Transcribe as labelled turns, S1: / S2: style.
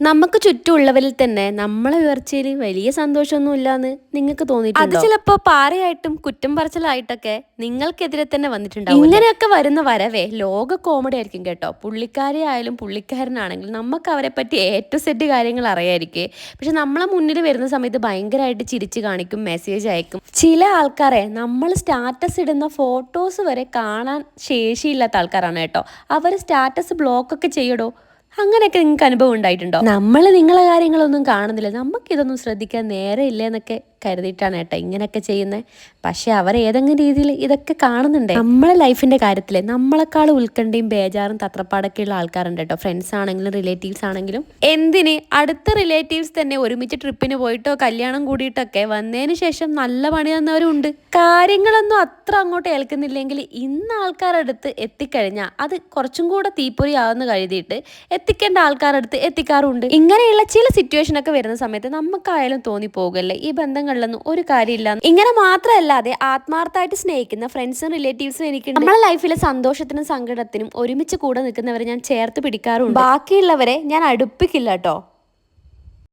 S1: നമുക്ക് ചുറ്റുമുള്ളവരിൽ തന്നെ നമ്മളെ ഉയർച്ചയിൽ വലിയ സന്തോഷമൊന്നും ഇല്ലാന്ന് നിങ്ങൾക്ക് തോന്നിയിട്ടുണ്ടോ? അത് ചിലപ്പോൾ പാരയായിട്ടും കുറ്റം പറച്ചിലായിട്ടൊക്കെ നിങ്ങൾക്കെതിരെ തന്നെ വന്നിട്ടുണ്ടാവും. ഇങ്ങനെയൊക്കെ വരുന്ന വരവേ ലോക കോമഡി ആയിരിക്കും കേട്ടോ. പുള്ളിക്കാരി ആയാലും പുള്ളിക്കാരനാണെങ്കിലും നമുക്ക് അവരെ പറ്റി ഏറ്റവും സെറ്റ് കാര്യങ്ങൾ അറിയായിരിക്കേ. പക്ഷെ നമ്മളെ മുന്നിൽ വരുന്ന സമയത്ത് ഭയങ്കരമായിട്ട് ചിരിച്ച് കാണിക്കും, മെസ്സേജ് അയക്കും. ചില ആൾക്കാരെ നമ്മൾ സ്റ്റാറ്റസ് ഇടുന്ന ഫോട്ടോസ് വരെ കാണാൻ ശേഷിയില്ലാത്ത ആൾക്കാരാണ് കേട്ടോ. അവർ സ്റ്റാറ്റസ് ബ്ലോക്കൊക്കെ ചെയ്യടോ. അങ്ങനെയൊക്കെ നിങ്ങൾക്ക് അനുഭവം ഉണ്ടായിട്ടുണ്ടോ? നമ്മൾ നിങ്ങളെ കാര്യങ്ങളൊന്നും കാണുന്നില്ല, നമുക്കിതൊന്നും ശ്രദ്ധിക്കാൻ നേരെ എന്നൊക്കെ കരുതിയിട്ടാണ് കേട്ടോ ഇങ്ങനെയൊക്കെ ചെയ്യുന്നത്. പക്ഷെ അവർ ഏതെങ്കിലും രീതിയിൽ ഇതൊക്കെ കാണുന്നുണ്ട്. നമ്മളെ ലൈഫിന്റെ കാര്യത്തിൽ നമ്മളെക്കാൾ ഉത്കണ്ഠയും ബേജാറും തത്രപ്പാടൊക്കെ ഉള്ള ആൾക്കാരുണ്ട് കേട്ടോ. ഫ്രണ്ട്സ് ആണെങ്കിലും റിലേറ്റീവ്സ് ആണെങ്കിലും. എന്തിന് അടുത്ത റിലേറ്റീവ്സ് തന്നെ ഒരുമിച്ച് ട്രിപ്പിന് പോയിട്ടോ കല്യാണം കൂടിയിട്ടൊക്കെ വന്നതിന് ശേഷം നല്ല പണി തന്നവരുണ്ട്. കാര്യങ്ങളൊന്നും അത്ര അങ്ങോട്ട് ഏൽക്കുന്നില്ലെങ്കിൽ ഇന്ന് ആൾക്കാരടുത്ത് എത്തിക്കഴിഞ്ഞാൽ അത് കുറച്ചും കൂടെ തീപ്പൊരി ആവുന്ന കരുതിയിട്ട് എത്തിക്കേണ്ട ആൾക്കാരടുത്ത് എത്തിക്കാറുണ്ട്. ഇങ്ങനെയുള്ള ചില സിറ്റുവേഷൻ ഒക്കെ വരുന്ന സമയത്ത് നമുക്കായാലും തോന്നിപ്പോകല്ലേ ഈ ബന്ധങ്ങളിലൊന്നും ഒരു കാര്യമില്ല. ഇങ്ങനെ മാത്രമല്ലാതെ ആത്മാർത്ഥമായിട്ട് സ്നേഹിക്കുന്ന ഫ്രണ്ട്സും റിലേറ്റീവ്സും എനിക്ക് നമ്മളെ ലൈഫിലെ സന്തോഷത്തിനും സങ്കടത്തിനും ഒരുമിച്ച് കൂടെ നിൽക്കുന്നവരെ ഞാൻ ചേർത്ത് പിടിക്കാറുണ്ട്. ബാക്കിയുള്ളവരെ ഞാൻ അടുപ്പിക്കില്ല കേട്ടോ.